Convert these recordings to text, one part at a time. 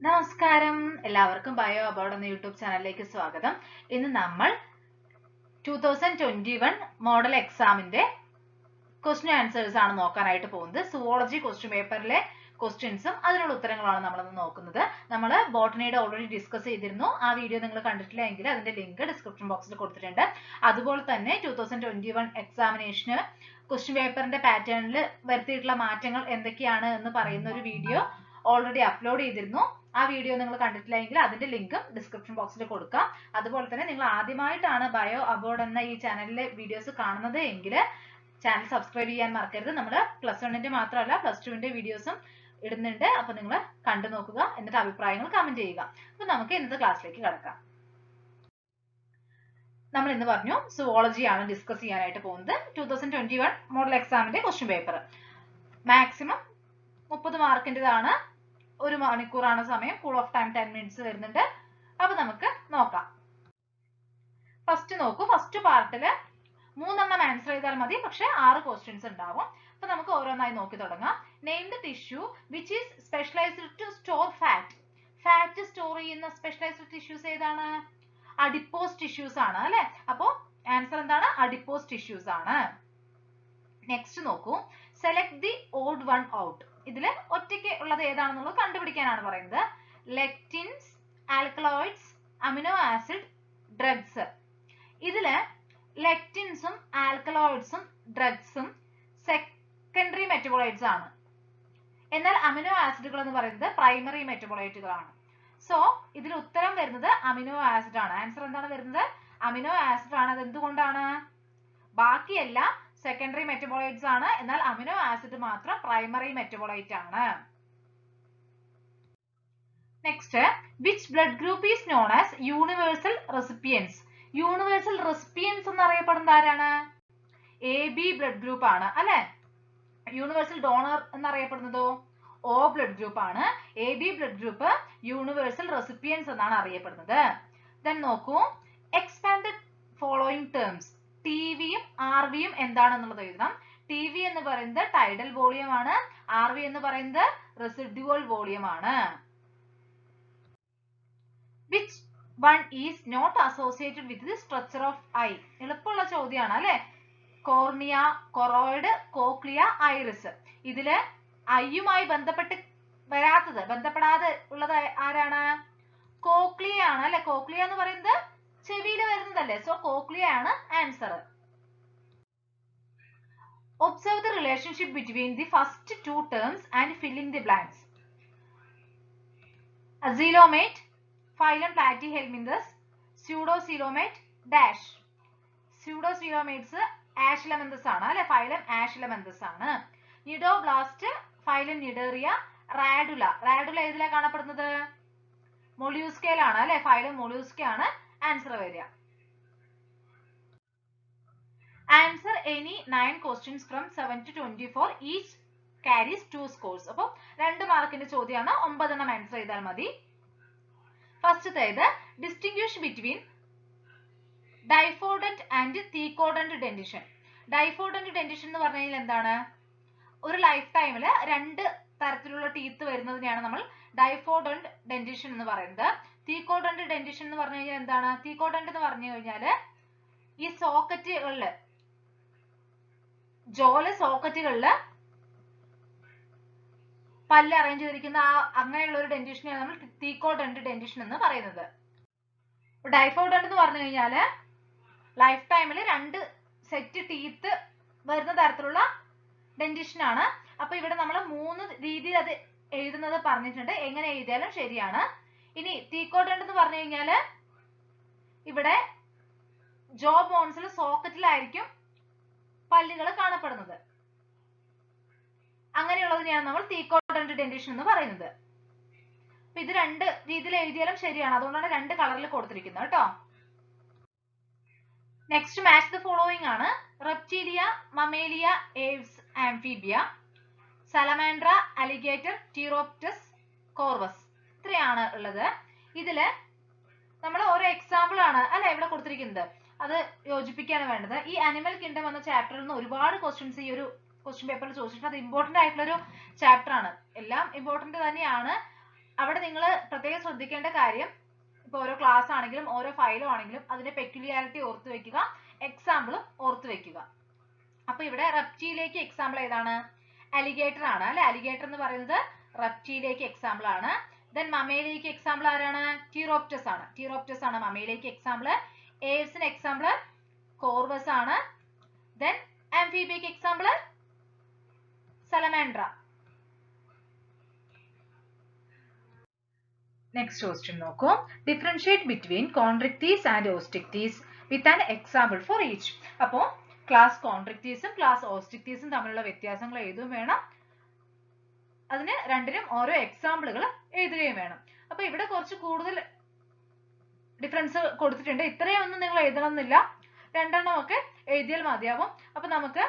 നമസ്കാരം, എല്ലാവർക്കും bio aboard എന്ന യൂട്യൂബ് ചാനലിലേക്ക് സ്വാഗതം. ഇന്ന് നമ്മൾ 2021 മോഡൽ എക്സാമിന്റെ ക്വസ്റ്റ്യൻ ആൻസേഴ്സ് ആണ് നോക്കാനായിട്ട് പോകുന്നത്. സുവോളജി ക്വസ്റ്റ്യൻ പേപ്പറിലെ ക്വസ്റ്റ്യൻസും അതിനുള്ള ഉത്തരങ്ങളാണ് നമ്മളിന്ന് നോക്കുന്നത്. നമ്മൾ ബോട്ടണിയുടെ ഓൾറെഡി ഡിസ്കസ് ചെയ്തിരുന്നു. ആ വീഡിയോ നിങ്ങൾ കണ്ടിട്ടില്ല എങ്കിൽ അതിന്റെ ലിങ്ക് ഡിസ്ക്രിപ്ഷൻ ബോക്സിൽ കൊടുത്തിട്ടുണ്ട്. അതുപോലെ തന്നെ 2021 എക്സാമിനേഷന് ക്വസ്റ്റ്യൻ പേപ്പറിന്റെ പാറ്റേണിൽ വരുത്തിയിട്ടുള്ള മാറ്റങ്ങൾ എന്തൊക്കെയാണ് എന്ന് പറയുന്ന ഒരു വീഡിയോ ഓൾറെഡി അപ്ലോഡ് ചെയ്തിരുന്നു. ആ വീഡിയോ നിങ്ങൾ കണ്ടിട്ടില്ല എങ്കിൽ അതിന്റെ ലിങ്കും ഡിസ്ക്രിപ്ഷൻ ബോക്സിൽ കൊടുക്കാം. അതുപോലെ തന്നെ നിങ്ങൾ ആദ്യമായിട്ടാണ് ബയോ അബോർഡ് എന്ന ഈ ചാനലിലെ വീഡിയോസ് കാണുന്നത് എങ്കിൽ ചാനൽ സബ്സ്ക്രൈബ് ചെയ്യാൻ മറക്കരുത്. നമ്മൾ +1ന്റെ മാത്രമല്ല +2ന്റെ വീഡിയോസും ഇടുന്നുണ്ട്. അപ്പൊ നിങ്ങൾ കണ്ടു നോക്കുക, എന്നിട്ട് അഭിപ്രായങ്ങൾ കമന്റ് ചെയ്യുക. അപ്പൊ നമുക്ക് ഇന്നത്തെ ക്ലാസ്സിലേക്ക് കടക്കാം. നമ്മൾ ഇന്ന് പറഞ്ഞു സുവോളജി ആണ് ഡിസ്കസ് ചെയ്യാനായിട്ട് പോകുന്നത്. 2021 മോഡൽ എക്സാമിന്റെ ക്വസ്റ്റ്യൻ പേപ്പർ മാക്സിമം 30 മാർക്കിൻ്റെതാണ്. 1 മണിക്കൂറാണ് സമയം. കൂൾ ഓഫ് ടൈം 10 മിനിറ്റ്സ് വരുന്നുണ്ട്. അപ്പൊ നമുക്ക് നോക്കാം. ഫസ്റ്റ് നോക്കൂ. ഫസ്റ്റ് പാർട്ടില് 3 ആൻസർ ചെയ്താൽ മതി, പക്ഷെ 6 ക്വസ്റ്റ്യൻസ് ഉണ്ടാവും. അപ്പൊ നമുക്ക് ഓരോന്നായി നോക്കി തുടങ്ങാം. Name the tissue which is specialised to store fat. Fat store ചെയ്യുന്ന സ്പെഷ്യലൈസ്ഡ് ടിഷ്യൂസ് ഏതാണ്? അഡിപ്പോസ് ടിഷ്യൂസ് ആണ് അല്ലെ. അപ്പോ ആൻസർ എന്താണ്? അഡിപ്പോസ് ടിഷ്യൂസ് ആണ്. നെക്സ്റ്റ് നോക്കൂ. Select the odd one out. ഇതില് ഒറ്റയ്ക്ക് ഉള്ളത് ഏതാണെന്നുള്ളത് കണ്ടുപിടിക്കാനാണ് പറയുന്നത്. Lectins, alkaloids, amino acid, drugs. ഇതില് ലെക്റ്റിൻസും ആൽക്കലോയിഡ്സും ഡ്രഗ്സും സെക്കൻഡറി മെറ്റബോളൈറ്റ്സ് ആണ്. എന്നാൽ അമിനോ ആസിഡുകൾ എന്ന് പറയുന്നത് പ്രൈമറി മെറ്റബോളൈറ്റുകളാണ്. സോ ഇതിൽ ഉത്തരം വരുന്നത് അമിനോ ആസിഡ് ആണ്. ആൻസർ എന്താണ് വരുന്നത്? അമിനോ ആസിഡ് ആണ്. അത് എന്തുകൊണ്ടാണ്? ബാക്കിയെല്ലാം സെക്കൻഡറി മെറ്റബോളൈറ്റ്സ് ആണ്, എന്നാൽ അമിനോ ആസിഡ് മാത്രം പ്രൈമറി മെറ്റബോളൈറ്റ് ആണ്. Next, which blood group is known as universal recipients. Universal recipients എന്നറിയപ്പെടുന്നത് ആരാണ്? AB ബ്ലഡ് ഗ്രൂപ്പ് ആണ് അല്ലെ. യൂണിവേഴ്സൽ ഡോണർ എന്നറിയപ്പെടുന്നതോ O ബ്ലഡ് ഗ്രൂപ്പ് ആണ്. AB blood group universal recipients എന്നാണ് അറിയപ്പെടുന്നത്. ദെൻ നോക്കൂ. Expand following terms. TVയും RVയും എന്താണെന്നുള്ളത് എഴുതണം. TV എന്ന് പറയുന്നത് ടൈഡൽ വോളിയം ആണ്. RV എന്ന് പറയുന്നത് റെസിഡ്യുവൽ വോളിയം ആണ്. Which one is not associated with the structure of eye. എളുപ്പമുള്ള ചോദ്യമാണ് അല്ലെ. Cornea, choroid, cochlea, iris. ഇതില് ഐയുമായി ബന്ധപ്പെടാതെ ഉള്ളത് ആരാണ്? കോക്ലിയ ആണ് അല്ലെ. കോക്ലിയ എന്ന് പറയുന്നത് ചെവിയിൽ വരുന്നതല്ലേ. സോ കോക്ലിയ ആണ് answer. Observe the relationship between the first 2 terms and filling the blanks. Acoelomate, phylum Platyhelminthes, pseudocoelomate dash. Pseudocoelomates Aschelminthes ആണ് അല്ലെ. ഫൈലം ആഷിലമെന്തസ് ആണ്. Cnidoblast phylum cnidaria. റാഡുല ഏതിലാണ് കാണപ്പെടുന്നത്? മൊള്യൂസ്കയിലാണ് അല്ലെ. ഫൈലം മൊള്യൂസ്ക ആണ് ആൻസർ വരിക. Answer any 9 questions from 7 to 24. Each carries 2 scores. അപ്പൊ 2 മാർക്കിന്റെ ചോദ്യമാണ്. 9 ആൻസർ ചെയ്താൽ മതി. ഫസ്റ്റത്തേത് ഡിസ്റ്റിംഗ്വിഷ് ബിറ്റ്വീൻ ഡൈഫോഡന്റ് ആൻഡ് തീക്കോഡന്റ് ഡെന്റിഷൻ. ഡൈഫോഡന്റ് ഡെന്റിഷൻ എന്ന് പറഞ്ഞു കഴിഞ്ഞാൽ എന്താണ്? ഒരു ലൈഫ് ടൈമിൽ 2 തരത്തിലുള്ള ടീത്ത് വരുന്നതിനെയാണ് നമ്മൾ ഡൈഫോഡന്റ് ഡെന്റിഷൻ എന്ന് പറയുന്നത്. തീക്കോഡന്റ് ഡെന്റിഷൻ എന്ന് പറഞ്ഞു കഴിഞ്ഞാൽ എന്താണ്? തീക്കോഡന്റ് എന്ന് പറഞ്ഞു കഴിഞ്ഞാൽ ഈ സോക്കറ്റുകളില്, ജോല സോക്കറ്റുകളില് പല്ല് അറേഞ്ച് ചെയ്തിരിക്കുന്ന അങ്ങനെയുള്ള ഒരു ഡെന്റിഷനെയാണ് നമ്മൾ തീക്കോഡന്റ് ഡെന്റിഷൻ എന്ന് പറയുന്നത്. ഡൈഫോഡന്റ് എന്ന് പറഞ്ഞു കഴിഞ്ഞാല് ലൈഫ് ടൈമിൽ 2 സെറ്റ് ടീത്ത് വരുന്ന തരത്തിലുള്ള ഡെന്റിഷൻ ആണ്. അപ്പൊ ഇവിടെ നമ്മൾ 3 രീതിയിൽ അത് എഴുതുന്നത് പറഞ്ഞിട്ടുണ്ട്. എങ്ങനെ എഴുതിയാലും ശരിയാണ്. ഇനി തീക്കോഡന്റ് എന്ന് പറഞ്ഞു കഴിഞ്ഞാല് ഇവിടെ ജോ ബോൺസിൽ സോക്കറ്റിലായിരിക്കും പല്ലുകൾ കാണപ്പെടുന്നത്. അങ്ങനെയുള്ളതിനെയാണ് നമ്മൾ തീക്കോഡന്റ് ഡെന്റിഷൻ എന്ന് പറയുന്നത്. അപ്പൊ ഇത് 2 രീതിയിൽ എഴുതിയാലും ശരിയാണ്. അതുകൊണ്ടാണ് 2 കളറിൽ കൊടുത്തിരിക്കുന്നത് കേട്ടോ. നെക്സ്റ്റ്, മാച്ച് ദ ഫോളോയിങ് ആണ്. Reptilia, Mammalia, Aves, Amphibia, Salamandra, alligator, Pteropus, Corvus. ഇത്രയാണ് ഉള്ളത്. ഇതില് നമ്മൾ ഓരോ എക്സാമ്പിൾ ആണ് അല്ലെ ഇവിടെ കൊടുത്തിരിക്കുന്നത്. അത് യോജിപ്പിക്കുകയാണ് വേണ്ടത്. ഈ അനിമൽ കിങ്ഡം എന്ന ചാപ്റ്ററിൽ നിന്ന് ഒരുപാട് ക്വസ്റ്റ്യൻസ് ഈ ഒരു ക്വസ്റ്റ്യൻ പേപ്പറിൽ ചോദിച്ചിട്ടുണ്ട്. അത് ഇമ്പോർട്ടന്റ് ആയിട്ടുള്ള ഒരു ചാപ്റ്റർ ആണ്. എല്ലാം ഇമ്പോർട്ടന്റ് തന്നെയാണ്. അവിടെ നിങ്ങൾ പ്രത്യേകം ശ്രദ്ധിക്കേണ്ട കാര്യം, ഇപ്പൊ ഓരോ ക്ലാസ് ആണെങ്കിലും ഓരോ ഫയലും ആണെങ്കിലും അതിന്റെ പെക്യുലിയാരിറ്റി ഓർത്ത് വെക്കുക, എക്സാമ്പിളും ഓർത്ത് വെക്കുക. അപ്പൊ ഇവിടെ റെപ്റ്റീലിലേക്ക് എക്സാമ്പിൾ ഏതാണ്? അലിഗേറ്റർ ആണ് അല്ലെ. അലിഗേറ്റർ എന്ന് പറയുന്നത് റെപ്റ്റീലിലേക്ക് എക്സാമ്പിൾ ആണ്. ദെൻ മമയിലേക്ക് എക്സാമ്പിൾ ആരാണ്? ടീറോപ്റ്റസ് ആണ്. ടീറോപ്റ്റസ് ആണ് മമയിലേക്ക് എക്സാമ്പിൾ. ഏവ്സിന് എക്സാമ്പിൾ കോർവസ് ആണ്. ദെൻ ആംഫീബിയക്ക് എക്സാമ്പിൾ സലമാൻഡ്ര. നെക്സ്റ്റ് ക്വസ്റ്റ്യൻ നോക്കൂ. Differentiate between Chondrichthyes and Osteichthyes with an example for each. അപ്പോ ക്ലാസ് കോൺട്രിക്ടീസും ക്ലാസ് ഓസ്റ്റിക്ടീസും തമ്മിലുള്ള വ്യത്യാസങ്ങൾ എഴുതുകയും വേണം, അതിന് രണ്ടിനും ഓരോ എക്സാമ്പിളുകൾ എഴുതുകയും വേണം. അപ്പൊ ഇവിടെ കുറച്ച് കൂടുതൽ ഡിഫറൻസ് കൊടുത്തിട്ടുണ്ട്. ഇത്രയും ഒന്നും നിങ്ങൾ എഴുതണമെന്നില്ല, രണ്ടെണ്ണം ഒക്കെ എഴുതിയാൽ മതിയാവും. അപ്പൊ നമുക്ക്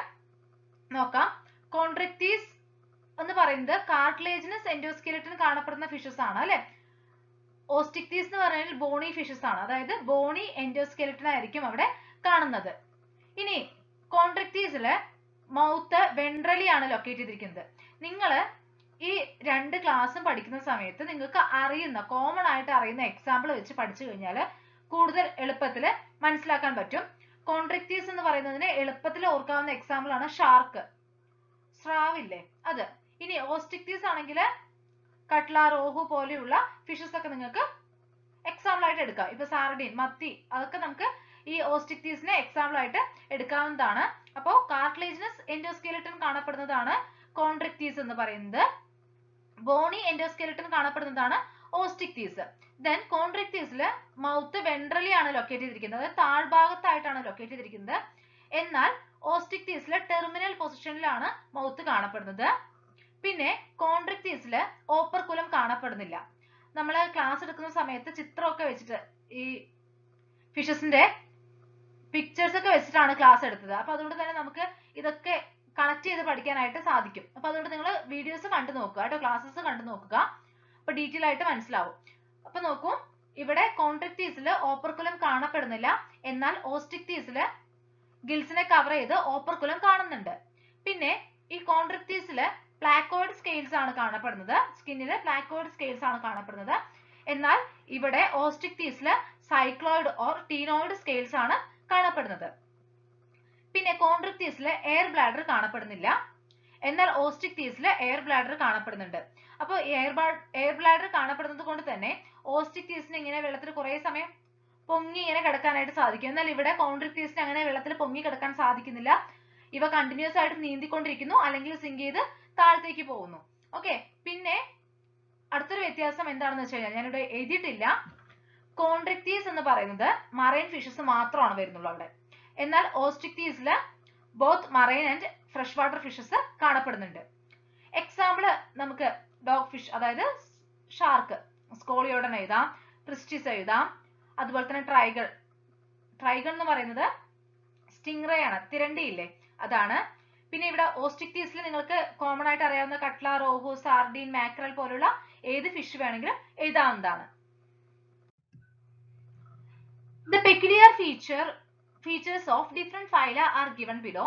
നോക്കാം. കോൺട്രിക്ടീസ് എന്ന് പറയുന്നത് കാർട്ടിലേജിനസ് എൻഡോസ്കെലിറ്റൻ കാണപ്പെടുന്ന ഫിഷസ് ആണ് അല്ലെ. ഓസ്റ്റിക്ടീസ് എന്ന് പറയുന്നത് ബോണി ഫിഷസ് ആണ്, അതായത് ബോണി എൻഡോസ്കെലിറ്റൻ ആയിരിക്കും അവിടെ കാണുന്നത്. ഇനി കോൺട്രിക്ടീസില് മൗത്ത് വെൻട്രലി ആണ് ലൊക്കേറ്റ് ചെയ്തിരിക്കുന്നത്. നിങ്ങൾ ഈ രണ്ട് ക്ലാസ്സും പഠിക്കുന്ന സമയത്ത് നിങ്ങൾക്ക് അറിയുന്ന കോമൺ ആയിട്ട് അറിയുന്ന എക്സാമ്പിൾ വെച്ച് പഠിച്ചു കഴിഞ്ഞാൽ കൂടുതൽ എളുപ്പത്തിൽ മനസ്സിലാക്കാൻ പറ്റും. കോൺട്രിക്ടീസ് എന്ന് പറയുന്നതിന് എളുപ്പത്തിൽ ഓർക്കാവുന്ന എക്സാമ്പിൾ ആണ് ഷാർക്ക്, സ്രാവില്ലേ അത്. ഇനി ഓസ്റ്റിക്ടീസ് ആണെങ്കിൽ കട്ട്ല, റോഹു പോലെയുള്ള ഫിഷസ് ഒക്കെ നിങ്ങൾക്ക് എക്സാമ്പിൾ ആയിട്ട് എടുക്കാം. ഇപ്പൊ സാർഡിൻ, മത്തി, അതൊക്കെ നമുക്ക് ഈ ഓസ്റ്റിക്ടീസിനെ എക്സാമ്പിൾ ആയിട്ട് എടുക്കാവുന്നതാണ്. അപ്പോ കാർട്ടിലേജിനസ് എൻഡോസ്കെലിറ്റൻ കാണപ്പെടുന്നതാണ് കോൺട്രിക്ടീസ് എന്ന് പറയുന്നത്. ബോണി എൻഡോസ്കെലിറ്റൻ കാണപ്പെടുന്നതാണ് ഓസ്റ്റിക്ടീസ്. ദെൻ കോൺട്രിക്ടീസില് മൗത്ത് വെൻട്രലി ആണ് ലൊക്കേറ്റ് ചെയ്തിരിക്കുന്നത്, അതായത് താഴ്ഭാഗത്തായിട്ടാണ് ലൊക്കേറ്റ് ചെയ്തിരിക്കുന്നത്. എന്നാൽ ഓസ്റ്റിക്ടീസില് ടെർമിനൽ പൊസിഷനിലാണ് മൗത്ത് കാണപ്പെടുന്നത്. പിന്നെ കോൺട്രിക്ടീസില് ഓപ്പർകുലം കാണപ്പെടുന്നില്ല. നമ്മൾ ക്ലാസ് എടുക്കുന്ന സമയത്ത് ചിത്രമൊക്കെ വെച്ചിട്ട് ഈ ഫിഷസിന്റെ പിക്ചേഴ്സ് ഒക്കെ വെച്ചിട്ടാണ് ക്ലാസ് എടുത്തത്. അപ്പൊ അതുകൊണ്ട് തന്നെ നമുക്ക് ഇതൊക്കെ കണക്ട് ചെയ്ത് പഠിക്കാനായിട്ട് സാധിക്കും. അപ്പൊ അതുകൊണ്ട് നിങ്ങൾ വീഡിയോസ് കണ്ടു നോക്കുക കേട്ടോ, ക്ലാസ്സസ് കണ്ടു നോക്കുക, അപ്പൊ ഡീറ്റെയിൽ ആയിട്ട് മനസ്സിലാവും. അപ്പൊ നോക്കൂ, ഇവിടെ കോൺട്രിക്ടീസിൽ ഓപ്പർകുലം കാണപ്പെടുന്നില്ല, എന്നാൽ ഓസ്റ്റിക്ടീസിൽ ഗിൽസിനെ കവർ ചെയ്ത് ഓപ്പർകുലം കാണുന്നുണ്ട്. പിന്നെ ഈ കോൺട്രിക്ടീസിൽ പ്ലാക്കോയിഡ് സ്കെയിൽസ് ആണ് കാണപ്പെടുന്നത്, സ്കിന്നിൽ പ്ലാക്കോയിഡ് സ്കെയിൽസ് ആണ് കാണപ്പെടുന്നത്. എന്നാൽ ഇവിടെ ഓസ്റ്റിക്ടീസിൽ സൈക്ലോയിഡ് ഓർ ടീനോയിഡ് സ്കെയിൽസ് ആണ് കാണപ്പെടുന്നത്. പിന്നെ കോൺട്രിക്ടീസിൽ എയർ ബ്ലാഡർ കാണപ്പെടുന്നില്ല, എന്നാൽ ഓസ്റ്റിക്ടീസിൽ എയർ ബ്ലാഡർ കാണപ്പെടുന്നുണ്ട്. അപ്പൊ എയർ ബ്ലാഡർ കാണപ്പെടുന്നത് കൊണ്ട് തന്നെ ഓസ്റ്റിക്ടീസിന് ഇങ്ങനെ വെള്ളത്തിൽ കുറെ സമയം പൊങ്ങി ഇങ്ങനെ കിടക്കാനായിട്ട് സാധിക്കും. എന്നാൽ ഇവിടെ കോൺട്രിക്ടീസിന് അങ്ങനെ വെള്ളത്തിൽ പൊങ്ങി കിടക്കാൻ സാധിക്കുന്നില്ല. ഇവ കണ്ടിന്യൂസ് ആയിട്ട് നീന്തിക്കൊണ്ടിരിക്കുന്നു, അല്ലെങ്കിൽ സിങ്ക് ചെയ്ത് താഴത്തേക്ക് പോകുന്നു. ഓക്കെ. പിന്നെ അടുത്തൊരു വ്യത്യാസം എന്താണെന്ന് വെച്ച് കഴിഞ്ഞാൽ ഞാനിവിടെ എഴുതിയിട്ടില്ല. കോൺട്രിക്ടീസ് എന്ന് പറയുന്നത് മറൈൻ ഫിഷസ് മാത്രമാണ് വരുന്നുള്ളൂ അവിടെ. എന്നാൽ ഓസ്റ്റിക്ടീസിൽ both marine and fresh water fishes കാണപ്പെടുന്നുണ്ട്. എക്സാമ്പിൾ നമുക്ക് ഡോഗ് ഫിഷ്, അതായത് ഷാർക്ക്, സ്കോളിയോഡൻ എഴുതാം, ട്രിസ്റ്റിസ് എഴുതാം. അതുപോലെ തന്നെ ട്രൈഗൾ. ട്രൈഗൾ എന്ന് പറയുന്നത് സ്റ്റിംഗ്റേ ആണ്, തിരണ്ടിയില്ലേ, അതാണ്. പിന്നെ ഇവിടെ ഓസ്റ്റിക്ടീസിൽ നിങ്ങൾക്ക് കോമൺ ആയിട്ട് അറിയാവുന്ന കട്ട്ല, റോഹു, സാർഡിൻ, മാക്രൽ പോലുള്ള ഏത് ഫിഷ് വേണമെങ്കിലും എഴുതാവുന്നതാണ്. The peculiar features of different phyla are given below.